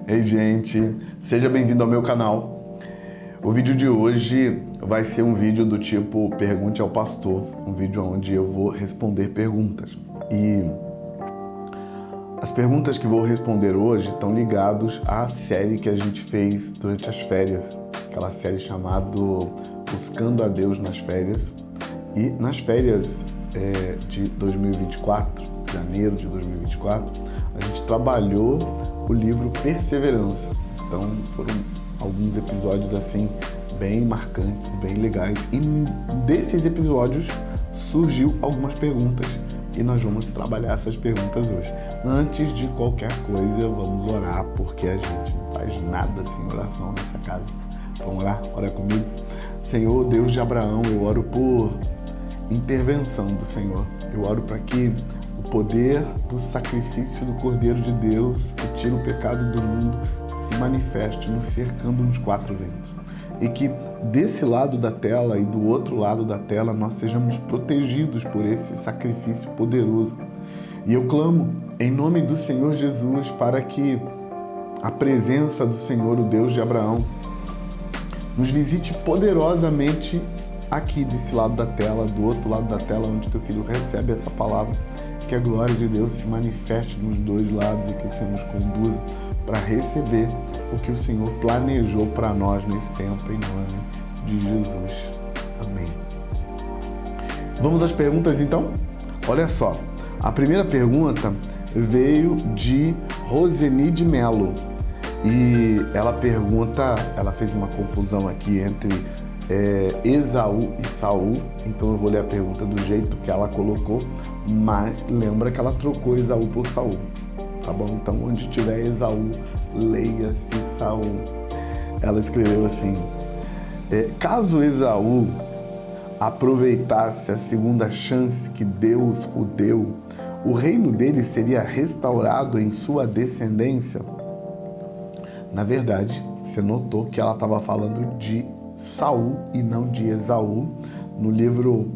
Ei, gente, seja bem-vindo ao meu canal. O vídeo de hoje vai ser um vídeo do tipo Pergunte ao Pastor, um vídeo onde eu vou responder perguntas. E as perguntas que vou responder hoje estão ligadas à série que a gente fez durante as férias, aquela série chamada Buscando a Deus nas Férias. E nas férias de 2024, janeiro de 2024, a gente trabalhou o livro Perseverança. Então foram alguns episódios assim bem marcantes, bem legais, e desses episódios surgiu algumas perguntas e nós vamos trabalhar essas perguntas hoje. Antes de qualquer coisa, vamos orar, porque a gente não faz nada sem oração nessa casa. Vamos orar? Ora comigo. Senhor, Deus de Abraão, eu oro por intervenção do Senhor. Eu oro para que o poder do sacrifício do Cordeiro de Deus, que tira o pecado do mundo, se manifeste nos cercando nos quatro ventos. E que desse lado da tela e do outro lado da tela nós sejamos protegidos por esse sacrifício poderoso. E eu clamo em nome do Senhor Jesus para que a presença do Senhor, o Deus de Abraão, nos visite poderosamente aqui desse lado da tela, do outro lado da tela, onde teu filho recebe essa palavra, que a glória de Deus se manifeste nos dois lados e que o Senhor nos conduza para receber o que o Senhor planejou para nós nesse tempo, em nome de Jesus. Amém. Vamos às perguntas então? Olha só, a primeira pergunta veio de Roseni de Melo e ela pergunta, ela fez uma confusão aqui entre Esaú e Saul, então eu vou ler a pergunta do jeito que ela colocou, mas lembra que ela trocou Esaú por Saul, tá bom? Então onde tiver Esaú, leia-se Saul. Ela escreveu assim: caso Esaú aproveitasse a segunda chance que Deus o deu, o reino dele seria restaurado em sua descendência? Na verdade, você notou que ela estava falando de Saul e não de Esaú. No livro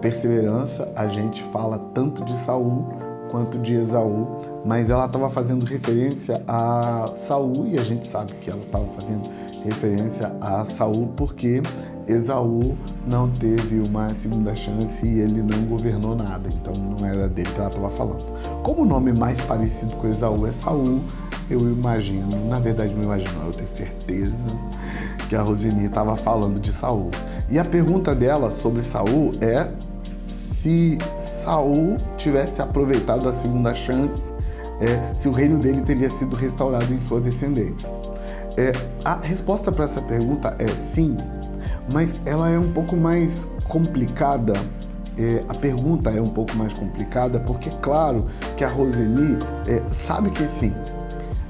Perseverança, a gente fala tanto de Saul quanto de Esaú, mas ela estava fazendo referência a Saul e a gente sabe que ela estava fazendo referência a Saul porque Esaú não teve uma segunda chance e ele não governou nada, então não era dele que ela estava falando. Como o nome mais parecido com Esaú é Saul, eu imagino, na verdade não imagino, eu tenho certeza que a Roseni estava falando de Saul. E a pergunta dela sobre Saul é se Saul tivesse aproveitado a segunda chance, se o reino dele teria sido restaurado em sua descendência. A resposta para essa pergunta é sim, mas ela é um pouco mais complicada. A pergunta é um pouco mais complicada porque, claro, que a Roseni sabe que sim.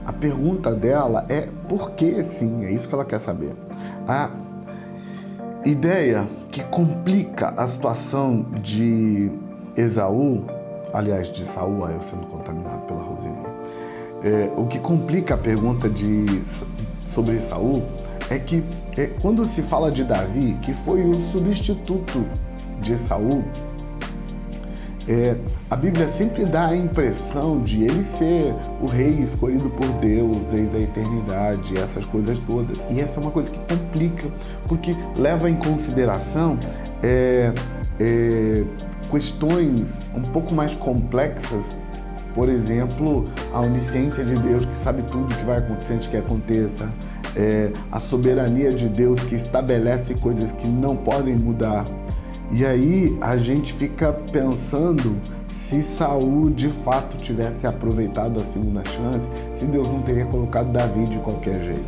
A pergunta dela é por que sim, é isso que ela quer saber. A ideia que complica a situação de Esaú, aliás, de Saul, eu sendo contaminado pela Roseni, o que complica a pergunta sobre Saul é que quando se fala de Davi, que foi o substituto de Saul, a Bíblia sempre dá a impressão de ele ser o rei escolhido por Deus desde a eternidade, essas coisas todas. E essa é uma coisa que complica, porque leva em consideração questões um pouco mais complexas, por exemplo, a onisciência de Deus, que sabe tudo o que vai acontecer antes que aconteça, a soberania de Deus, que estabelece coisas que não podem mudar. E aí a gente fica pensando se Saul de fato tivesse aproveitado a segunda chance, se Deus não teria colocado Davi de qualquer jeito.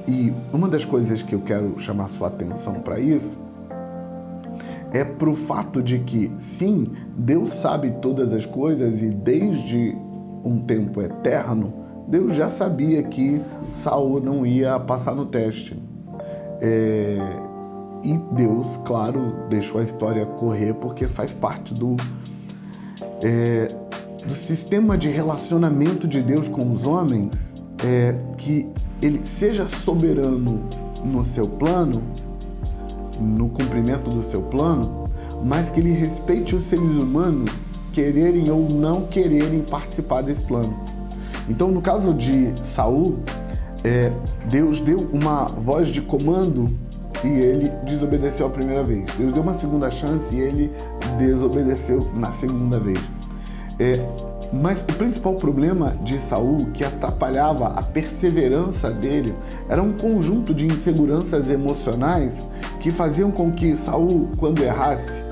E uma das coisas que eu quero chamar sua atenção para isso é para o fato de que, sim, Deus sabe todas as coisas e desde um tempo eterno, Deus já sabia que Saul não ia passar no teste. E Deus, claro, deixou a história correr porque faz parte do sistema de relacionamento de Deus com os homens, que ele seja soberano no seu plano, no cumprimento do seu plano, mas que ele respeite os seres humanos quererem ou não quererem participar desse plano. Então, no caso de Saul, Deus deu uma voz de comando e ele desobedeceu a primeira vez. Deus deu uma segunda chance e ele desobedeceu na segunda vez. Mas o principal problema de Saul, que atrapalhava a perseverança dele, era um conjunto de inseguranças emocionais que faziam com que Saul, quando errasse,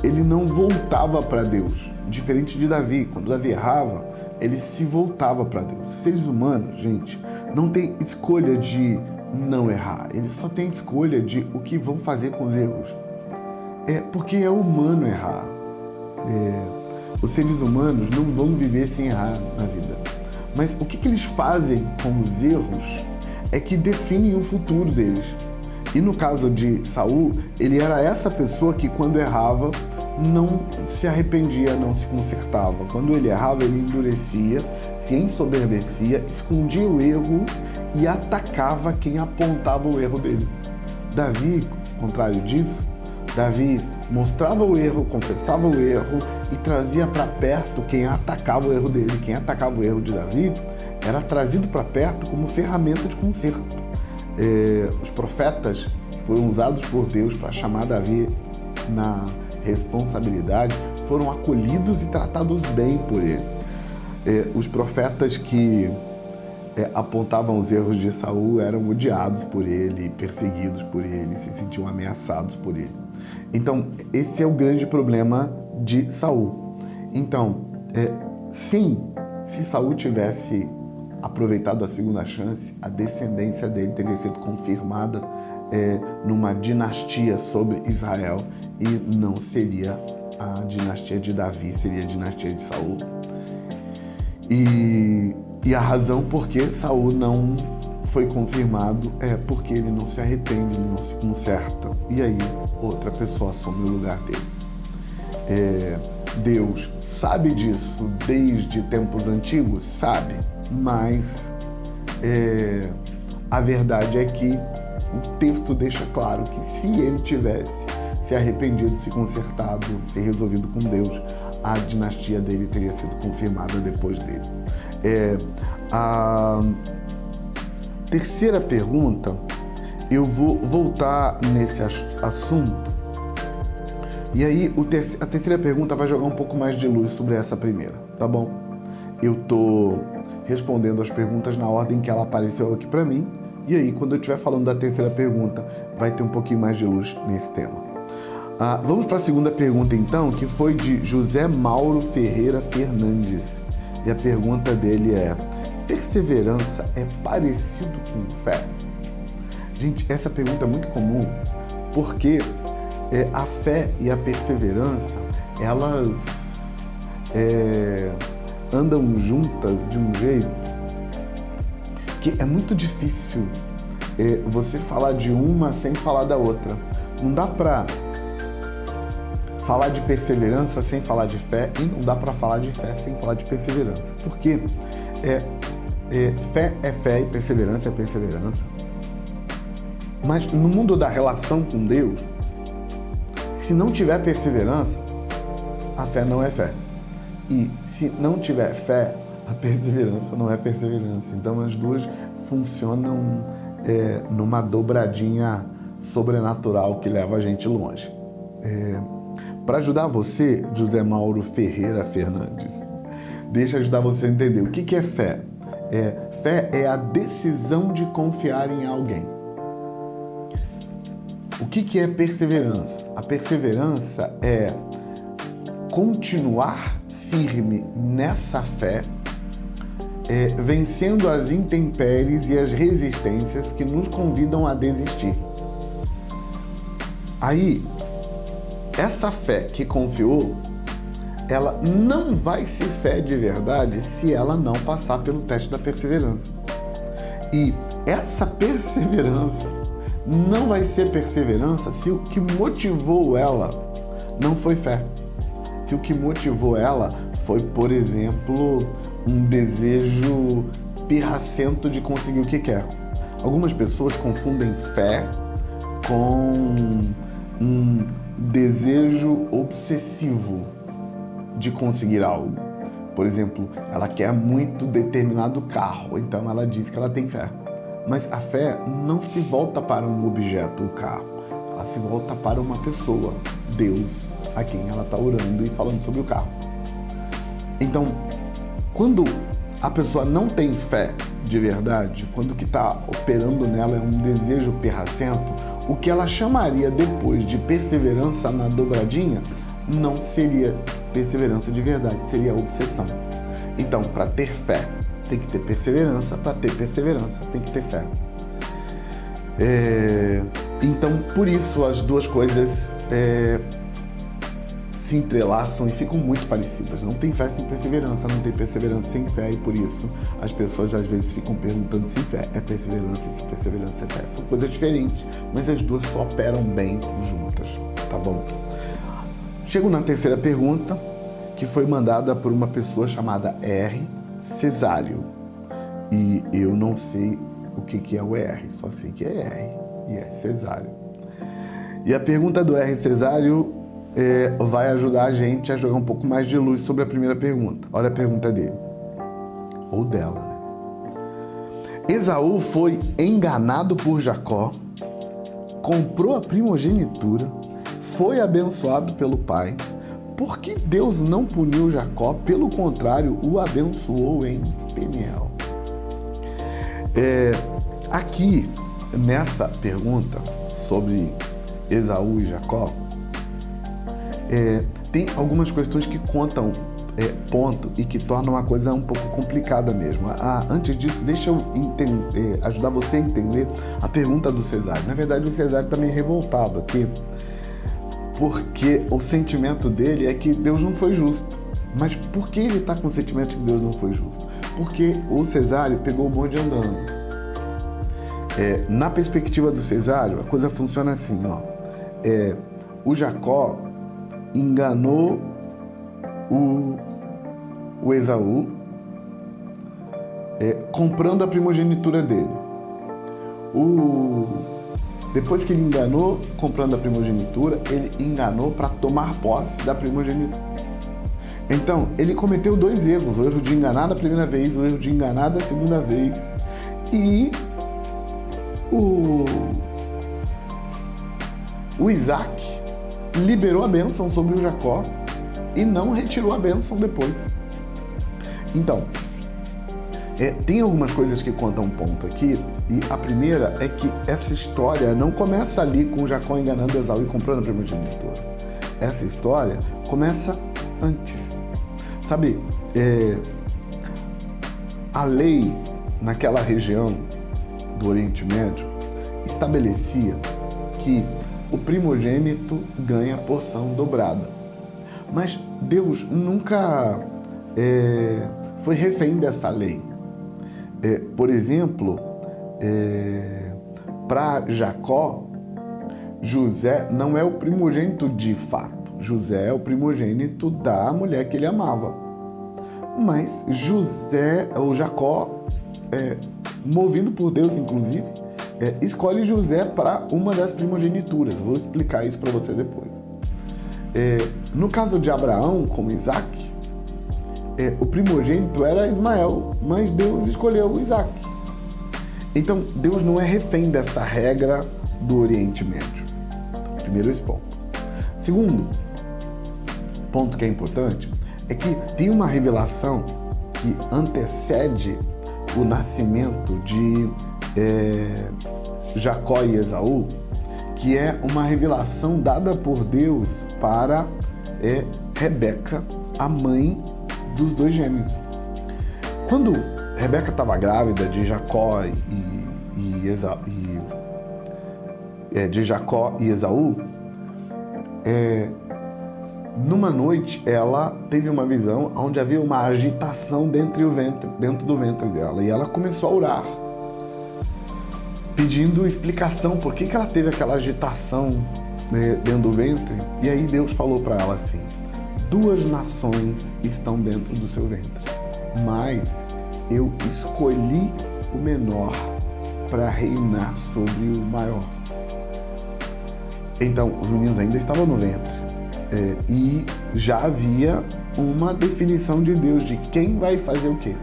ele não voltava para Deus. Diferente de Davi, quando Davi errava, ele se voltava para Deus. Seres humanos, gente, não tem escolha de não errar, eles só têm escolha de o que vão fazer com os erros. Porque é humano errar. Os seres humanos não vão viver sem errar na vida. Mas o que eles fazem com os erros é que definem o futuro deles. E no caso de Saul, ele era essa pessoa que quando errava, não se arrependia, não se consertava. Quando ele errava, ele endurecia, se ensoberbecia, escondia o erro e atacava quem apontava o erro dele. Davi, ao contrário disso, Davi mostrava o erro, confessava o erro e trazia para perto quem atacava o erro dele. Quem atacava o erro de Davi era trazido para perto como ferramenta de conserto. Os profetas que foram usados por Deus para chamar Davi na responsabilidade foram acolhidos e tratados bem por ele. Os profetas que apontavam os erros de Saul eram odiados por ele, perseguidos por ele, se sentiam ameaçados por ele. Então, esse é o grande problema de Saul. Então, sim, se Saul tivesse aproveitado a segunda chance, a descendência dele teria sido confirmada numa dinastia sobre Israel e não seria a dinastia de Davi, seria a dinastia de Saul. E a razão por que Saul não foi confirmado é porque ele não se arrepende, ele não se conserta. E aí, outra pessoa assume o lugar dele. Deus sabe disso desde tempos antigos? Sabe. Mas a verdade é que o texto deixa claro que se ele tivesse se arrependido, se consertado, se resolvido com Deus, a dinastia dele teria sido confirmada depois dele. A terceira pergunta, eu vou voltar nesse assunto. E aí, a terceira pergunta vai jogar um pouco mais de luz sobre essa primeira, tá bom? Eu tô respondendo as perguntas na ordem que ela apareceu aqui para mim. E aí, quando eu estiver falando da terceira pergunta, vai ter um pouquinho mais de luz nesse tema. Vamos para a segunda pergunta, então, que foi de José Mauro Ferreira Fernandes. E a pergunta dele é: perseverança é parecido com fé? Gente, essa pergunta é muito comum, porque a fé e a perseverança, elas andam juntas de um jeito que é muito difícil você falar de uma sem falar da outra. Não dá para falar de perseverança sem falar de fé e não dá para falar de fé sem falar de perseverança. Porque fé é fé e perseverança é perseverança. Mas no mundo da relação com Deus, se não tiver perseverança, a fé não é fé. E se não tiver fé, a perseverança não é perseverança. Então as duas funcionam numa dobradinha sobrenatural que leva a gente longe. Para ajudar você, José Mauro Ferreira Fernandes, deixa eu ajudar você a entender o que é fé. Fé é a decisão de confiar em alguém. O que é perseverança? A perseverança é continuar firme nessa fé, vencendo as intempéries e as resistências que nos convidam a desistir. Aí, essa fé que confiou, ela não vai ser fé de verdade se ela não passar pelo teste da perseverança. E essa perseverança não vai ser perseverança se o que motivou ela não foi fé. Se o que motivou ela foi, por exemplo, um desejo pirracento de conseguir o que quer. Algumas pessoas confundem fé com um desejo obsessivo. de conseguir algo. Por exemplo, ela quer muito determinado carro, então ela diz que ela tem fé. Mas a fé não se volta para um objeto, o carro. Ela se volta para uma pessoa, Deus, a quem ela está orando e falando sobre o carro. Então, quando a pessoa não tem fé de verdade, quando o que está operando nela é um desejo perracento, o que ela chamaria depois de perseverança na dobradinha não seria perseverança de verdade, seria obsessão. Então, para ter fé, tem que ter perseverança, para ter perseverança, tem que ter fé. Então, por isso, as duas coisas se entrelaçam e ficam muito parecidas. Não tem fé sem perseverança, não tem perseverança sem fé, e por isso as pessoas às vezes ficam perguntando se fé é perseverança e se perseverança é fé. São coisas diferentes, mas as duas só operam bem juntas, tá bom? Chego na terceira pergunta, que foi mandada por uma pessoa chamada R. Cesário. E eu não sei o que é o R, só sei que é R e é Cesário. E a pergunta do R. Cesário vai ajudar a gente a jogar um pouco mais de luz sobre a primeira pergunta. Olha a pergunta dele, ou dela, né? Esaú foi enganado por Jacó, comprou a primogenitura, foi abençoado pelo pai. Por que Deus não puniu Jacó? Pelo contrário, o abençoou em Peniel. Aqui, nessa pergunta sobre Esaú e Jacó, tem algumas questões que contam ponto e que tornam a coisa um pouco complicada mesmo. Antes disso, deixa eu ajudar você a entender a pergunta do Cesário. Na verdade, o Cesário está meio revoltado aqui, porque o sentimento dele é que Deus não foi justo. Mas por que ele está com o sentimento de que Deus não foi justo? Porque o Cesário pegou o bonde andando. Na perspectiva do Cesário, a coisa funciona assim, ó. O Jacó enganou o Esaú, comprando a primogenitura dele. Depois que ele enganou, comprando a primogenitura, ele enganou para tomar posse da primogenitura. Então, ele cometeu dois erros: o erro de enganar da primeira vez, o erro de enganar da segunda vez. E o Isaac liberou a bênção sobre o Jacó e não retirou a bênção depois. Então, tem algumas coisas que contam um ponto aqui, e a primeira é que essa história não começa ali com o Jacó enganando Esaú e comprando a primogenitura. Essa história começa antes. Sabe, a lei naquela região do Oriente Médio estabelecia que o primogênito ganha porção dobrada. Mas Deus nunca foi refém dessa lei. Por exemplo, para Jacó, José não é o primogênito de fato. José é o primogênito da mulher que ele amava. Mas Jacó, movido por Deus inclusive, escolhe José para uma das primogenituras. Vou explicar isso para você depois. No caso de Abraão com Isaac, o primogênito era Ismael, mas Deus escolheu Isaac. Então, Deus não é refém dessa regra do Oriente Médio. Primeiro esse ponto. Segundo ponto que é importante é que tem uma revelação que antecede o nascimento de Jacó e Esaú, que é uma revelação dada por Deus para Rebeca, a mãe dos dois gêmeos. Quando Rebeca estava grávida de Jacó e Esaú, numa noite ela teve uma visão onde havia uma agitação dentro do ventre dela, e ela começou a orar, pedindo explicação por que ela teve aquela agitação dentro do ventre. E aí Deus falou para ela assim: 2 nações estão dentro do seu ventre, mas eu escolhi o menor para reinar sobre o maior. Então, os meninos ainda estavam no ventre, e já havia uma definição de Deus de quem vai fazer o quê.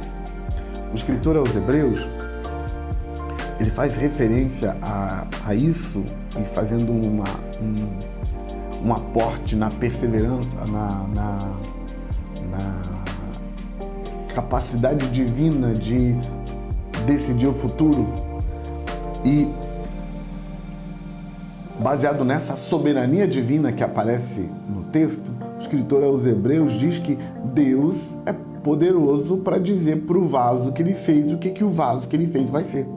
O escritor aos Hebreus, ele faz referência a isso e fazendo um aporte na perseverança, na capacidade divina de decidir o futuro. E baseado nessa soberania divina que aparece no texto, o escritor aos Hebreus diz que Deus é poderoso para dizer para o vaso que ele fez o que o vaso que ele fez vai ser.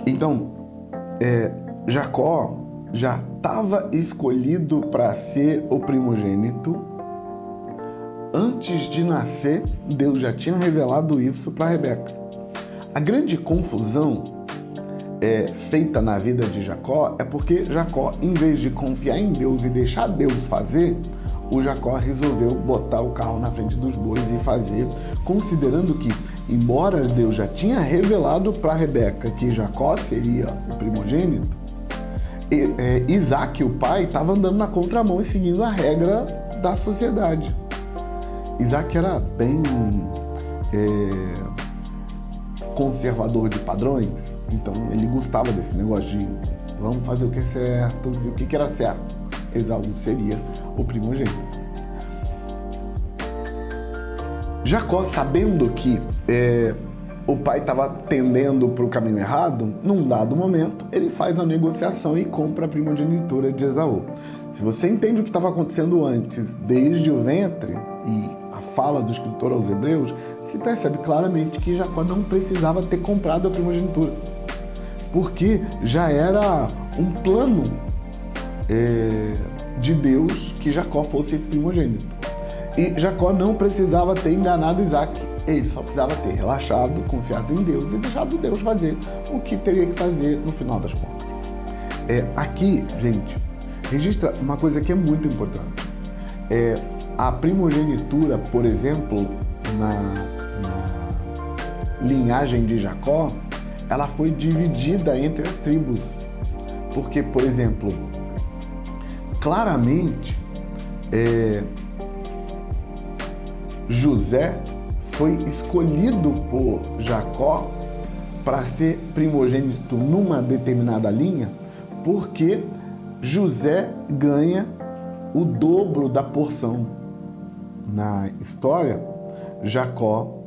Então, Jacó já estava escolhido para ser o primogênito. Antes de nascer, Deus já tinha revelado isso para Rebeca. A grande confusão feita na vida de Jacó é porque Jacó, em vez de confiar em Deus e deixar Deus fazer, o Jacó resolveu botar o carro na frente dos bois e fazer, considerando que, embora Deus já tinha revelado para Rebeca que Jacó seria o primogênito, Isaac, o pai, estava andando na contramão e seguindo a regra da sociedade. Isaac era bem conservador de padrões, então ele gostava desse negócio de vamos fazer o que é certo. E o que era certo? Esaú seria o primogênito. Jacó, sabendo que o pai estava tendendo para o caminho errado, num dado momento, ele faz a negociação e compra a primogenitura de Esaú. Se você entende o que estava acontecendo antes, desde o ventre, e a fala do escritor aos Hebreus, se percebe claramente que Jacó não precisava ter comprado a primogenitura, porque já era um plano de Deus que Jacó fosse esse primogênito. E Jacó não precisava ter enganado Isaac, ele só precisava ter relaxado, confiado em Deus e deixado Deus fazer o que teria que fazer no final das contas. Aqui, gente, registra uma coisa que é muito importante. A primogenitura, por exemplo, na linhagem de Jacó, ela foi dividida entre as tribos. Porque, por exemplo, claramente, José foi escolhido por Jacó para ser primogênito numa determinada linha, porque José ganha o dobro da porção. Na história, Jacó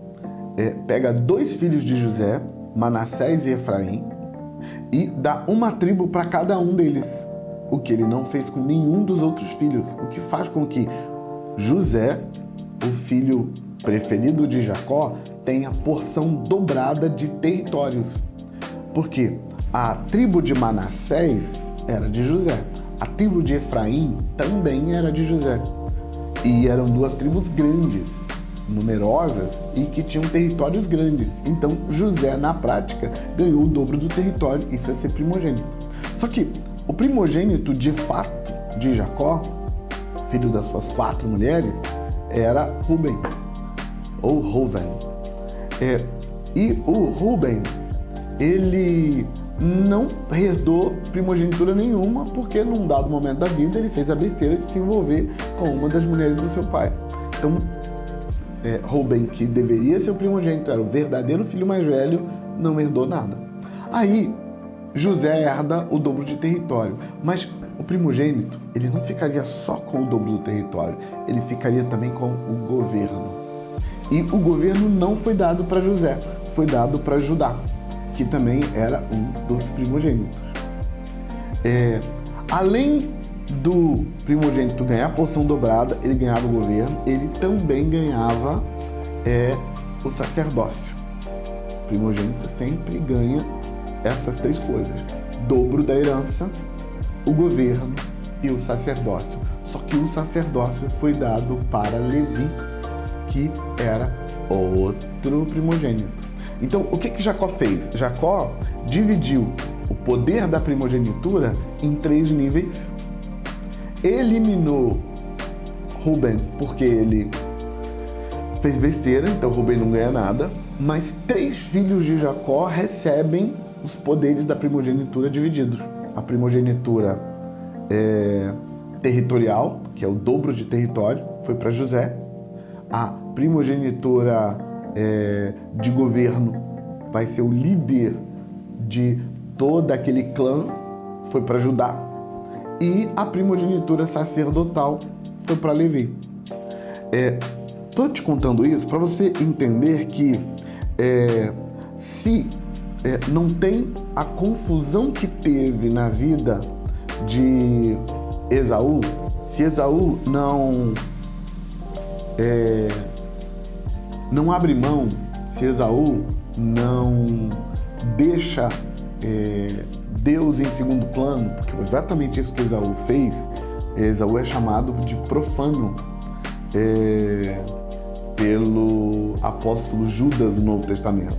pega 2 filhos de José, Manassés e Efraim, e dá uma tribo para cada um deles, o que ele não fez com nenhum dos outros filhos, o que faz com que José, o filho preferido de Jacó, tenha porção dobrada de territórios. Porque a tribo de Manassés era de José, a tribo de Efraim também era de José. E eram 2 tribos grandes, numerosas e que tinham territórios grandes. Então José, na prática, ganhou o dobro do território, isso é ser primogênito. Só que o primogênito, de fato, de Jacó, filho das suas 4 mulheres, era Ruben, ou Reuven. E o Ruben, ele não herdou primogenitura nenhuma, porque num dado momento da vida ele fez a besteira de se envolver com uma das mulheres do seu pai. Então, Ruben, que deveria ser o primogênito, era o verdadeiro filho mais velho, não herdou nada. Aí, José herda o dobro de território, mas o primogênito, ele não ficaria só com o dobro do território, ele ficaria também com o governo. E o governo não foi dado para José, foi dado para Judá, que também era um dos primogênitos. Além do primogênito ganhar a porção dobrada, ele ganhava o governo, ele também ganhava o sacerdócio. O primogênito sempre ganha essas 3 coisas: dobro da herança, o governo e o sacerdócio. Só que o sacerdócio foi dado para Levi, que era outro primogênito. Então, o que Jacó fez? Jacó dividiu o poder da primogenitura em 3 níveis, eliminou Ruben porque ele fez besteira, então Ruben não ganha nada, mas 3 filhos de Jacó recebem os poderes da primogenitura divididos. A primogenitura territorial, que é o dobro de território, foi para José. a primogenitura de governo, vai ser o líder de todo aquele clã, foi para Judá, e a primogenitura sacerdotal foi para Levi. Estou te contando isso para você entender que se não tem a confusão que teve na vida de Esaú, se Esaú não abre mão, se Esaú não deixa Deus em segundo plano, porque foi exatamente isso que Esaú fez. Esaú é chamado de profano pelo apóstolo Judas do Novo Testamento.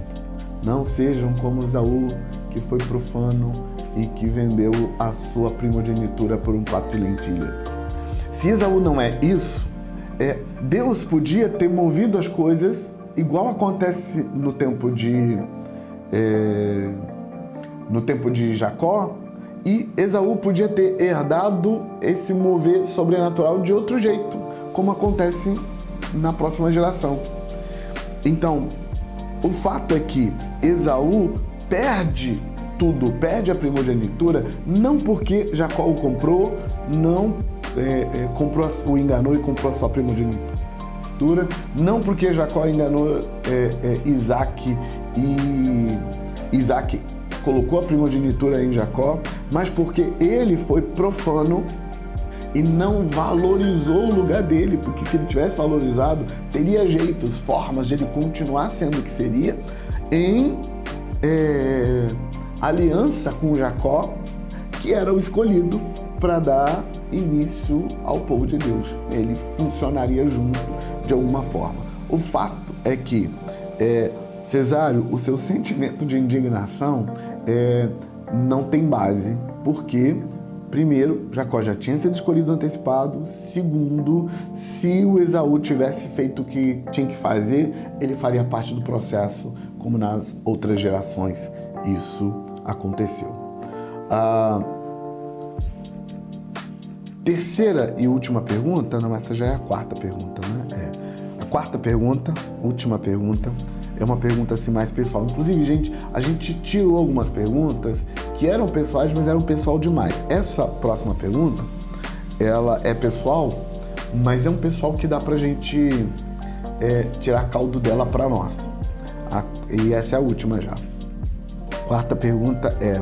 Não sejam como Esaú, que foi profano e que vendeu a sua primogenitura por um prato de lentilhas. Se Esaú não é isso, Deus podia ter movido as coisas igual acontece no tempo de Jacó, e Esaú podia ter herdado esse mover sobrenatural de outro jeito, como acontece na próxima geração. Então, o fato é que Esaú perde tudo, perde a primogenitura, não porque Jacó o comprou, o enganou e comprou a sua primogenitura, não porque Jacó enganou Isaac e Isaac colocou a primogenitura em Jacó, mas porque ele foi profano e não valorizou o lugar dele, porque se ele tivesse valorizado, teria jeitos, formas de ele continuar sendo o que seria, em aliança com Jacó, que era o escolhido para dar início ao povo de Deus. Ele funcionaria junto de alguma forma. O fato é que, Cesário, o seu sentimento de indignação não tem base, porque, primeiro, Jacó já tinha sido escolhido antecipado. Segundo, se o Esaú tivesse feito o que tinha que fazer, ele faria parte do processo, como nas outras gerações isso aconteceu. A terceira e última pergunta, não, essa já é a quarta pergunta, né? A quarta pergunta, última pergunta, é uma pergunta assim mais pessoal. Inclusive, gente, a gente tirou algumas perguntas que eram pessoais, mas eram pessoal demais. Essa próxima pergunta, ela é pessoal, mas é um pessoal que dá pra gente tirar caldo dela pra nós. E essa é a última já. Quarta pergunta é: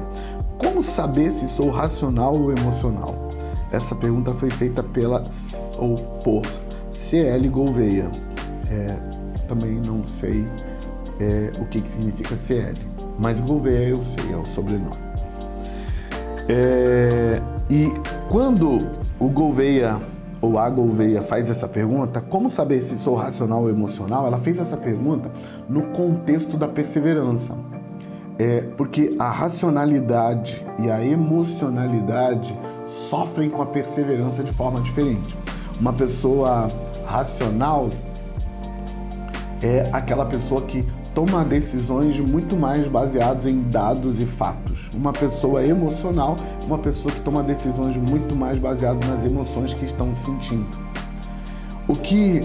como saber se sou racional ou emocional? Essa pergunta foi feita por C.L. Gouveia. Também não sei o que significa C.L., mas Gouveia eu sei, é o sobrenome. E quando o Gouveia ou a Gouveia faz essa pergunta, como saber se sou racional ou emocional? Ela fez essa pergunta no contexto da perseverança. Porque a racionalidade e a emocionalidade sofrem com a perseverança de forma diferente. Uma pessoa racional é aquela pessoa que toma decisões muito mais baseadas em dados e fatos. Uma pessoa emocional é uma pessoa que toma decisões muito mais baseadas nas emoções que estão sentindo. O que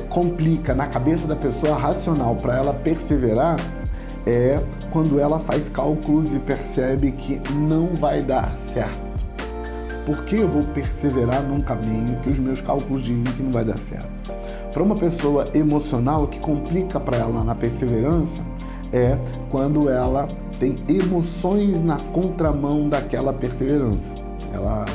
complica na cabeça da pessoa racional para ela perseverar é quando ela faz cálculos e percebe que não vai dar certo. Por que eu vou perseverar num caminho que os meus cálculos dizem que não vai dar certo? Para uma pessoa emocional, o que complica para ela na perseverança é quando ela tem emoções na contramão daquela perseverança. Ela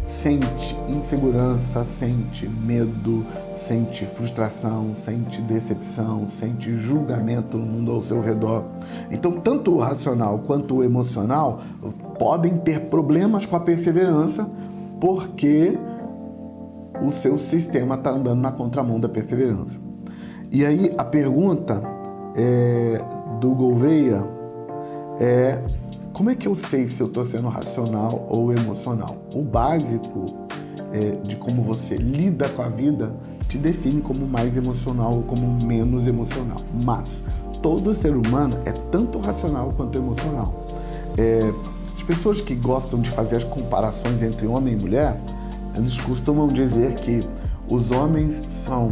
sente insegurança, sente medo, sente frustração, sente decepção, sente julgamento no mundo ao seu redor. Então, tanto o racional quanto o emocional podem ter problemas com a perseverança porque o seu sistema está andando na contramão da perseverança. E aí a pergunta do Gouveia é: como é que eu sei se eu estou sendo racional ou emocional? O básico de como você lida com a vida te define como mais emocional ou como menos emocional. Mas todo ser humano é tanto racional quanto emocional. As pessoas que gostam de fazer as comparações entre homem e mulher, eles costumam dizer que Os homens são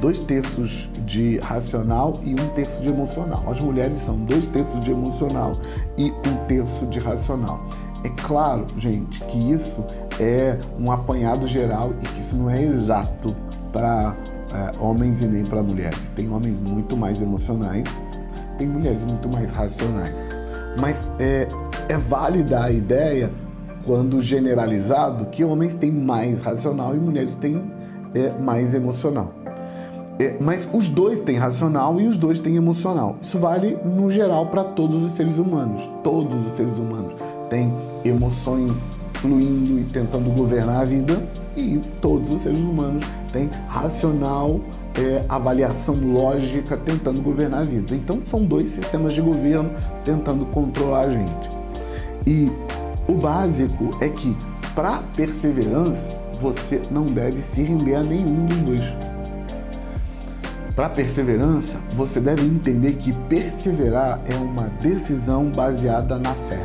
2/3 de racional e 1/3 de emocional. As mulheres são 2/3 de emocional e 1/3 de racional. É claro, gente, que isso é um apanhado geral e que isso não é exato para homens e nem para mulheres. Tem homens muito mais emocionais, tem mulheres muito mais racionais. Mas é válida a ideia, quando generalizado, que homens têm mais racional e mulheres têm mais emocional. Mas os dois têm racional e os dois têm emocional. Isso vale, no geral, para todos os seres humanos. Todos os seres humanos têm emoções fluindo e tentando governar a vida, e todos os seres humanos têm racional, avaliação lógica, tentando governar a vida. Então, são dois sistemas de governo tentando controlar a gente. E o básico é que, para perseverança, você não deve se render a nenhum dos dois. Para perseverança, você deve entender que perseverar é uma decisão baseada na fé.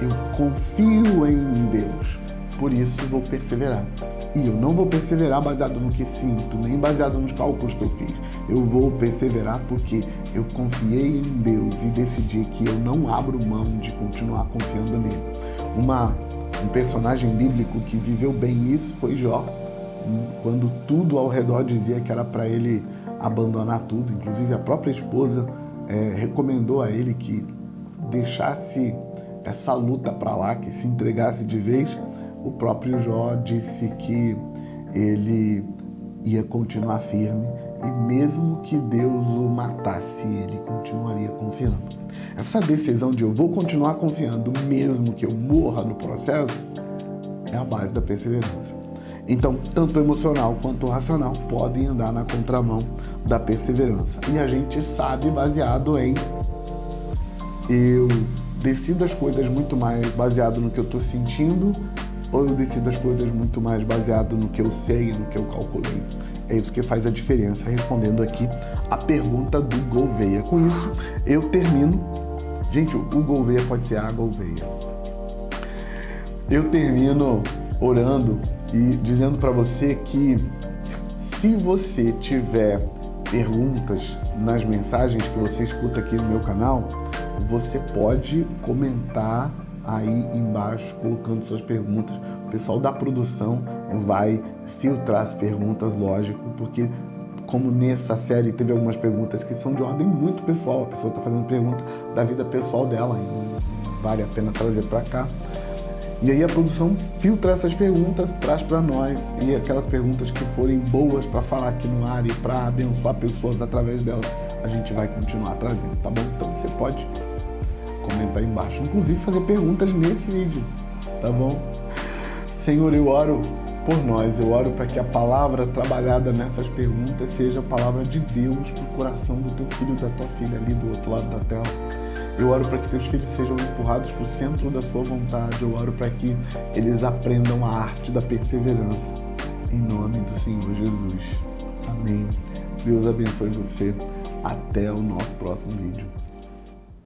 Eu confio em Deus, por isso vou perseverar. E eu não vou perseverar baseado no que sinto, nem baseado nos cálculos que eu fiz. Eu vou perseverar porque eu confiei em Deus e decidi que eu não abro mão de continuar confiando nele. Um personagem bíblico que viveu bem isso foi Jó, quando tudo ao redor dizia que era para ele abandonar tudo. Inclusive a própria esposa recomendou a ele que deixasse essa luta para lá, que se entregasse de vez. O próprio Jó disse que ele ia continuar firme e mesmo que Deus o matasse, ele continuaria confiando. Essa decisão de eu vou continuar confiando mesmo que eu morra no processo é a base da perseverança. Então, tanto o emocional quanto o racional podem andar na contramão da perseverança. E a gente sabe baseado em eu decido as coisas muito mais baseado no que eu estou sentindo, ou eu decido as coisas muito mais baseado no que eu sei, no que eu calculei. É isso que faz a diferença, respondendo aqui a pergunta do Gouveia. Com isso, eu termino. Gente, o Gouveia pode ser a Gouveia. Eu termino orando e dizendo para você que, se você tiver perguntas nas mensagens que você escuta aqui no meu canal, você pode comentar aí embaixo, colocando suas perguntas. O pessoal da produção vai filtrar as perguntas, lógico, porque como nessa série teve algumas perguntas que são de ordem muito pessoal, a pessoa está fazendo pergunta da vida pessoal dela, e não vale a pena trazer para cá. E aí a produção filtra essas perguntas, traz para nós, e aquelas perguntas que forem boas para falar aqui no ar e para abençoar pessoas através delas, a gente vai continuar trazendo, tá bom? Então você pode comentar aí embaixo, inclusive fazer perguntas nesse vídeo, tá bom? Senhor, eu oro por nós, eu oro para que a palavra trabalhada nessas perguntas seja a palavra de Deus para o coração do teu filho e da tua filha ali do outro lado da tela. Eu oro para que teus filhos sejam empurrados para o centro da sua vontade. Eu oro para que eles aprendam a arte da perseverança. Em nome do Senhor Jesus. Amém. Deus abençoe você. Até o nosso próximo vídeo.